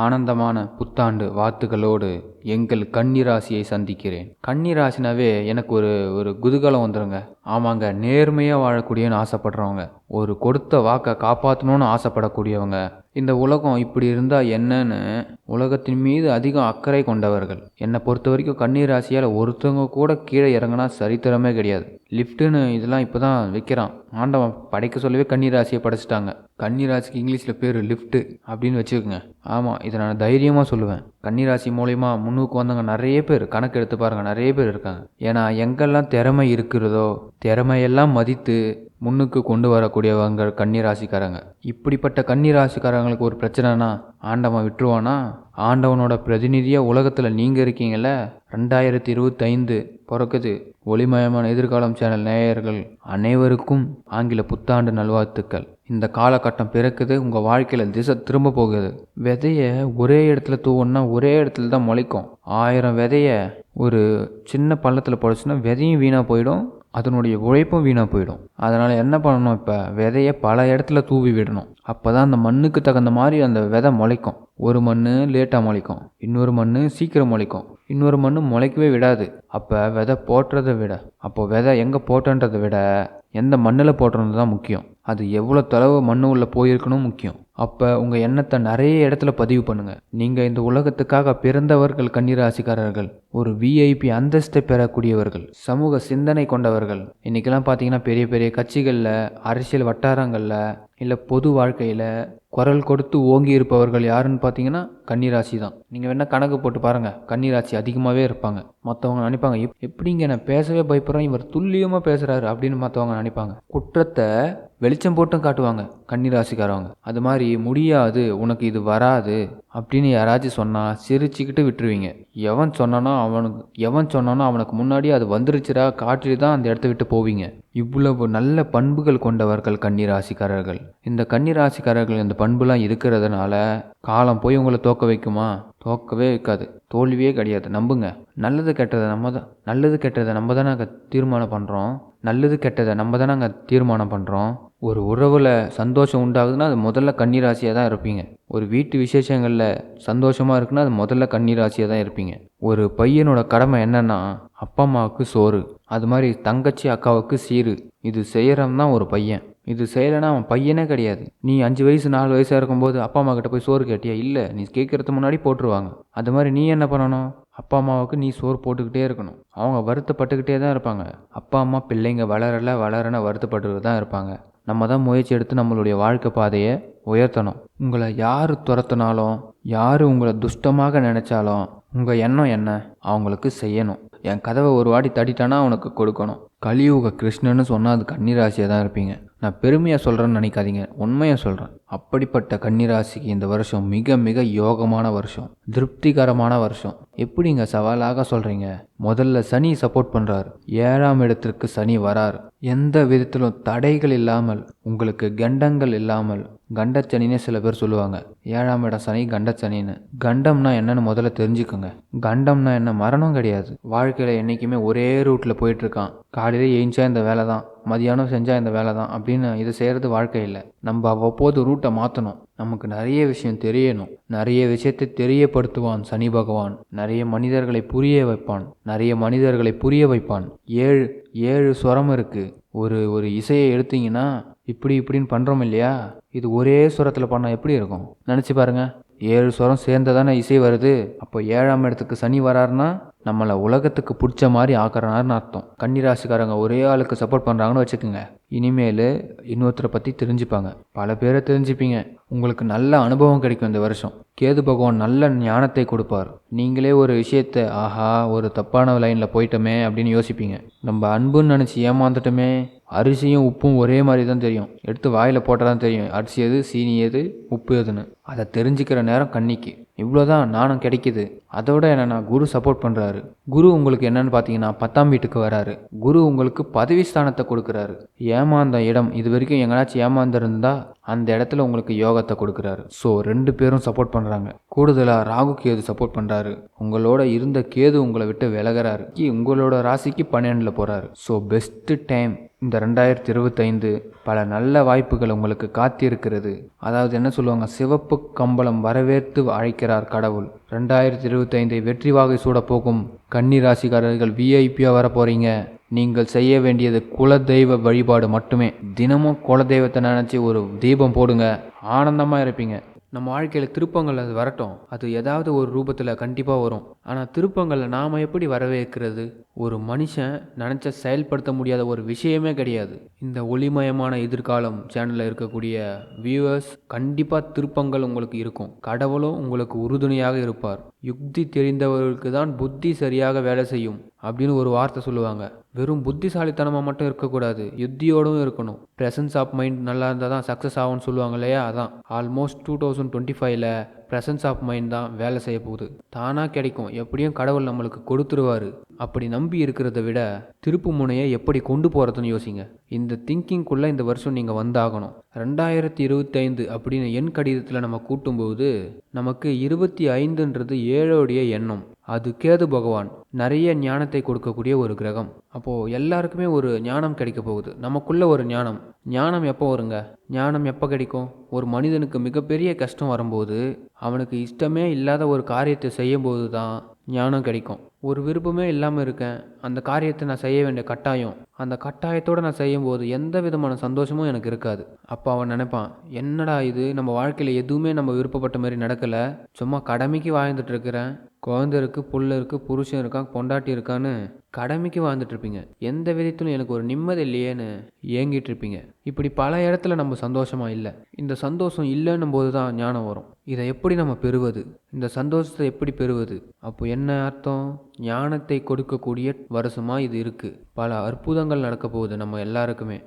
ஆனந்தமான புத்தாண்டு வாழ்த்துக்களோடு எங்கள் கன்னிராசியை சந்திக்கிறேன். கன்னிராசினாவே எனக்கு ஒரு ஒரு குதூகலம் வந்துடுங்க. ஆமாங்க, நேர்மையாக வாழக்கூடியன்னு ஆசைப்படுறவங்க, ஒரு கொடுத்த வாக்கை காப்பாற்றணும்னு ஆசைப்படக்கூடியவங்க, இந்த உலகம் இப்படி இருந்தால் என்னன்னு உலகத்தின் மீது அதிகம் அக்கறை கொண்டவர்கள். என்னை பொறுத்த வரைக்கும் கன்னிராசியால் ஒருத்தவங்க கூட கீழே இறங்கினா சரித்திரமே கிடையாது. லிஃப்ட்டுன்னு இதெல்லாம் இப்போ தான் வைக்கிறான். ஆண்டவன் படைக்க சொல்லவே கன்னிராசியை படைச்சிட்டாங்க. கன்னிராசிக்கு இங்கிலீஷில் பேர் லிஃப்ட்டு அப்படின்னு வச்சுக்கோங்க. ஆமாம், இதை நான் தைரியமாக சொல்லுவேன். கன்னிராசி மூலயமா முன்னுக்கு வந்தவங்க நிறைய பேர், கணக்கு எடுத்து பாருங்கள், நிறைய பேர் இருக்காங்க. ஏன்னா எங்கெல்லாம் திறமை இருக்கிறதோ திறமையெல்லாம் மதித்து முன்னுக்கு கொண்டு வரக்கூடியவங்க கன்னிராசிக்காரங்க. இப்படிப்பட்ட கன்னிராசிக்காரங்களுக்கு ஒரு பிரச்சனைனா ஆண்டவன் விட்டுருவானா? ஆண்டவனோட பிரதிநிதியாக உலகத்தில் நீங்கள் இருக்கீங்கள. 2025 பிறக்குது. ஒளிமயமான எதிர்காலம் சேனல் நேயர்கள் அனைவருக்கும் ஆங்கில புத்தாண்டு நல்வாழ்த்துக்கள். இந்த காலகட்டம் பிறக்குது. உங்கள் வாழ்க்கையில் திசை திரும்ப போகுது. விதையை ஒரே இடத்துல தூவணும்னா ஒரே இடத்துல தான் முளைக்கும். 1000 விதையை ஒரு சின்ன பள்ளத்தில் போடுச்சுன்னா விதையும் வீணாக போயிடும், அதனுடைய உழைப்பும் வீணாக போயிடும். அதனால் என்ன பண்ணணும், இப்போ விதையை பல இடத்துல தூவி விடணும். அப்போ தான் அந்த மண்ணுக்கு தகுந்த மாதிரி அந்த விதை முளைக்கும். ஒரு மண் லேட்டாக முளைக்கும், இன்னொரு மண் சீக்கிரம் முளைக்கும், இன்னொரு மண் முளைக்கவே விடாது. அப்போ விதை போட்டுறதை விட, அப்போ விதை எங்கே போட்டன்றதை விட எந்த மண்ணில் போட்டுறது தான் முக்கியம். அது எவ்வளோ தொலைவு மண்ணு உள்ள போயிருக்கணும் முக்கியம். அப்போ உங்கள் எண்ணத்தை நிறைய இடத்துல பதிவு பண்ணுங்கள். நீங்கள் இந்த உலகத்துக்காக பிறந்தவர்கள் கன்னிராசிக்காரர்கள். ஒரு விஐபி அந்தஸ்தை பெறக்கூடியவர்கள், சமூக சிந்தனை கொண்டவர்கள். இன்றைக்கெல்லாம் பார்த்தீங்கன்னா பெரிய பெரிய கட்சிகளில், அரசியல் வட்டாரங்களில், இல்லை பொது வாழ்க்கையில் குரல் கொடுத்து ஓங்கி இருப்பவர்கள் யாருன்னு பார்த்தீங்கன்னா கன்னிராசி தான். நீங்கள் வேணால் கணக்கு போட்டு பாருங்கள், கன்னிராசி அதிகமாகவே இருப்பாங்க. மற்றவங்க நினைப்பாங்க, எப்படிங்க நான் பேசவே பயப்படுறேன், இவர் துல்லியமாக பேசுகிறாரு அப்படின்னு மற்றவங்க நினைப்பாங்க. குற்றத்தை வெளிச்சம் போட்டும் காட்டுவாங்க கன்னிராசிக்காரவங்க. அது மாதிரி முடியாது, உனக்கு இது வராது அப்படின்னு யாராச்சும் சொன்னால் சிரிச்சுக்கிட்டு விட்டுருவீங்க. எவன் சொன்னானோ அவனுக்கு முன்னாடி அது வந்துருச்சுடா காட்டி தான் அந்த இடத்த விட்டு போவீங்க. இவ்வளவு நல்ல பண்புகள் கொண்டவர்கள் கன்னிராசிக்காரர்கள். இந்த கன்னிராசிக்காரர்கள் இந்த பண்புலாம் இருக்கிறதுனால காலம் போய் உங்களை தோக்க வைக்குமா? தோக்கவே வைக்காது, தோல்வியே கிடையாது. நம்புங்க. நல்லது கெட்டதை நம்ம தானே அங்கே தீர்மானம் பண்ணுறோம். ஒரு உறவில் சந்தோஷம் உண்டாகுதுன்னா அது முதல்ல கன்னிராசியாக தான் இருப்பீங்க. ஒரு வீட்டு விசேஷங்களில் சந்தோஷமாக இருக்குன்னா அது முதல்ல கன்னிராசியாக தான் இருப்பீங்க. ஒரு பையனோட கடமை என்னன்னா அப்பா அம்மாவுக்கு சோறு, அது மாதிரி தங்கச்சி அக்காவுக்கு சீரு. இது செய்கிறவன் தான் ஒரு பையன். இது செய்யலைன்னா அவன் பையனே கிடையாது. நீ 5 வயசு 4 வயசாக இருக்கும்போது அப்பா அம்மா கிட்ட போய் சோறு கேட்டியா? இல்லை, நீ கேட்கறதுக்கு முன்னாடி போட்டுருவாங்க. அது மாதிரி நீ என்ன பண்ணணும், அப்பா அம்மாவுக்கு நீ சோறு போட்டுக்கிட்டே இருக்கணும். அவங்க வருத்தப்பட்டுக்கிட்டே தான் இருப்பாங்க. அப்பா அம்மா பிள்ளைங்க வளரன வருத்தப்பட்டு தான் இருப்பாங்க. நம்ம தான் முயற்சி எடுத்து நம்மளுடைய வாழ்க்கை பாதையை உயர்த்தணும். உங்களை யார் துரத்தினாலும், யார் உங்களை துஷ்டமாக நினச்சாலும் உங்கள் எண்ணம் என்ன, அவங்களுக்கு செய்யணும். என் கதவை ஒரு வாட்டி தட்டிட்டானா அவனுக்கு கொடுக்கணும். கலியுக கிருஷ்ணன்னு சொன்னால் அது கன்னிராசியாக தான் இருப்பீங்க. நான் பெருமையாக சொல்கிறேன்னு நினைக்காதீங்க, உண்மையாக சொல்கிறேன். அப்படிப்பட்ட கன்னிராசிக்கு இந்த வருஷம் மிக மிக யோகமான வருஷம், திருப்திகரமான வருஷம். எப்படிங்க சவாலாக சொல்கிறீங்க? முதல்ல சனி சப்போர்ட் பண்ணுறாரு. 7ஆம் இடத்திற்கு சனி வராரு. எந்த விதத்திலும் தடைகள் இல்லாமல், உங்களுக்கு கண்டங்கள் இல்லாமல், கண்டச்சனின்னே சில பேர் சொல்லுவாங்க. 7ஆம் இடம் சனி கண்டச்சனின்னு. கண்டம்னா என்னன்னு முதல்ல தெரிஞ்சுக்கோங்க. கண்டம்னா என்ன? மரணம் கிடையாது. வாழ்க்கையில் என்றைக்குமே ஒரே ரூட்டில் போயிட்டுருக்கான். காலையில் ஏஞ்சா இந்த வேலை தான், மதியானம் செஞ்சால் இந்த வேலை தான் அப்படின்னு இதை செய்கிறது வாழ்க்கை இல்லை. நம்ம அவ்வப்போது ரூட்டை மாற்றணும். நமக்கு நிறைய விஷயம் தெரியணும். நிறைய விஷயத்தை தெரியப்படுத்துவான் சனி பகவான். நிறைய மனிதர்களை புரிய வைப்பான். 7 ஸ்வரம் இருக்குது. ஒரு இசையை எடுத்தீங்கன்னா இப்படின்னு பண்ணுறோம் இல்லையா? இது ஒரே ஸ்வரத்தில் பண்ணால் எப்படி இருக்கும் நினச்சி பாருங்கள். 7 ஸ்வரம் சேர்ந்ததானே இசை வருது. அப்போ 7ஆம் இடத்துக்கு சனி வராருன்னா நம்மளை உலகத்துக்கு பிடிச்ச மாதிரி ஆக்குறாருன்னு அர்த்தம். கன்னிராசிக்காரங்க ஒரே ஆளுக்கு சப்போர்ட் பண்ணுறாங்கன்னு வச்சுக்கோங்க, இனிமேல் இன்னொருத்தரை பற்றி தெரிஞ்சுப்பாங்க. பல பேரை தெரிஞ்சுப்பீங்க. உங்களுக்கு நல்ல அனுபவம் கிடைக்கும் இந்த வருஷம். கேது பகவான் நல்ல ஞானத்தை கொடுப்பார். நீங்களே ஒரு விஷயத்தை, ஆஹா ஒரு தப்பான லைனில் போயிட்டோமே அப்படின்னு யோசிப்பீங்க. நம்ம அன்புன்னு நினச்சி ஏமாந்துட்டோமே. அரிசியும் உப்பும் ஒரே மாதிரி தான் தெரியும். எடுத்து வாயில் போட்டால் தான் தெரியும் அரிசி எது, சீனி எது, உப்பு எதுன்னு. அதை தெரிஞ்சுக்கிற நேரம் கன்னிக்கு. இவ்வளோதான் நானும் கிடைக்கிது. அதோட என்னென்னா குரு சப்போர்ட் பண்ணுறாரு. குரு உங்களுக்கு என்னன்னு பார்த்தீங்கன்னா 10ஆம் வீட்டுக்கு வராரு. குரு உங்களுக்கு பதவி ஸ்தானத்தை கொடுக்குறாரு. ஏமாந்த இடம், இது வரைக்கும் எங்கேனாச்சும் ஏமாந்துருந்தா அந்த இடத்துல உங்களுக்கு யோகத்தை கொடுக்குறாரு. ஸோ 2 பேரும் சப்போர்ட் பண்ணுறாங்க. கூடுதலாக ராகு கேது சப்போர்ட் பண்ணுறாரு. உங்களோட இருந்த கேது உங்களை விட்டு விலகிறாரு. உங்களோட ராசிக்கு 12ல் போகிறாரு. So best time. இந்த 2025 பல நல்ல வாய்ப்புகள் உங்களுக்கு காத்திருக்கிறது. அதாவது என்ன சொல்லுவாங்க, சிவப்பு கம்பளம் வரவேற்று அழைக்கிறார் கடவுள். 2025 வெற்றி வாகை சூட போகும் கன்னி ராசிக்காரர்கள் விஐபியாக வர போகிறீங்க. நீங்கள் செய்ய வேண்டியது குலதெய்வ வழிபாடு மட்டுமே. தினமும் குலதெய்வத்தை நினச்சி ஒரு தீபம் போடுங்க, ஆனந்தமாக இருப்பீங்க. நம்ம வாழ்க்கையில் திருப்பங்கள் அது வரட்டும், அது ஏதாவது ஒரு ரூபத்தில் கண்டிப்பாக வரும். ஆனால் திருப்பங்களை நாம் எப்படி வரவேற்கிறது? ஒரு மனுஷன் நினச்ச செயல்படுத்த முடியாத ஒரு விஷயமே கிடையாது. இந்த ஒளிமயமான எதிர்காலம் சேனலில் இருக்கக்கூடிய வியூவர்ஸ், கண்டிப்பாக திருப்பங்கள் உங்களுக்கு இருக்கும். கடவுளும் உங்களுக்கு உறுதுணையாக இருப்பார். யுக்தி தெரிந்தவர்களுக்கு தான் புத்தி சரியாக வேலை செய்யும் அப்படின்னு ஒரு வார்த்தை சொல்லுவாங்க. வெறும் புத்திசாலித்தனமாக மட்டும் இருக்கக்கூடாது, யுத்தியோடும் இருக்கணும். ப்ரெசன்ஸ் ஆஃப் மைண்ட் நல்லா இருந்தால் தான் சக்ஸஸ் ஆகும்னு சொல்லுவாங்க இல்லையா? அதான் ஆல்மோஸ்ட் 2025 ப்ரெசன்ஸ் ஆஃப் மைண்ட் தான் வேலை செய்ய போகுது. தானாக கிடைக்கும், எப்படியும் கடவுள் நம்மளுக்கு கொடுத்துருவாரு. அப்படி நம்பி இருக்கிறத விட திருப்பு முனையை எப்படி கொண்டு போகிறதுன்னு யோசிங்க. இந்த திங்கிங்குள்ளே இந்த வருஷம் நீங்கள் வந்தாகணும். 2025 அப்படின்னு எண் கடிதத்தில் நம்ம கூட்டும்போது நமக்கு 25ன்றது 7உடைய எண்ணம். அது கேது பகவான், நிறைய ஞானத்தை கொடுக்கக்கூடிய ஒரு கிரகம். அப்போது எல்லாருக்குமே ஒரு ஞானம் கிடைக்க போகுது. நமக்குள்ள ஒரு ஞானம் எப்போ வருங்க? ஞானம் எப்போ கிடைக்கும்? ஒரு மனிதனுக்கு மிகப்பெரிய கஷ்டம் வரும்போது, அவனுக்கு இஷ்டமே இல்லாத ஒரு காரியத்தை செய்யும்போது தான் ஞானம் கிடைக்கும். ஒரு விருப்பமே இல்லாமல் இருக்கேன், அந்த காரியத்தை நான் செய்ய வேண்டிய கட்டாயம், அந்த கட்டாயத்தோடு நான் செய்யும்போது எந்த விதமான சந்தோஷமும் எனக்கு இருக்காது. அப்போ அவன் நினைப்பான், என்னடா இது, நம்ம வாழ்க்கையில் எதுவுமே நம்ம விருப்பப்பட்ட மாதிரி நடக்கலை, சும்மா கடமைக்கு வாழ்ந்துட்டு இருக்கிறேன். குழந்தை இருக்குது, புள்ள இருக்குது, புருஷன் இருக்கான், பொண்டாட்டி இருக்கான்னு கடமைக்கு வாழ்ந்துட்டு இருப்பீங்க. எந்த விதத்திலும் எனக்கு ஒரு நிம்மதி இல்லையேன்னு ஏங்கிட்டு இருப்பீங்க. இப்படி பல இடத்துல நம்ம சந்தோஷமாக இல்லை. இந்த சந்தோஷம் இல்லைன்னும் போது தான் ஞானம் வரும். இதை எப்படி நம்ம பெறுவது? இந்த சந்தோஷத்தை எப்படி பெறுவது? அப்போ என்ன அர்த்தம்? ஞானத்தை கொடுக்கக்கூடிய வருஷமாக இது இருக்குது. பல அற்புதங்கள் நடக்க போகுது நம்ம எல்லாருக்குமே.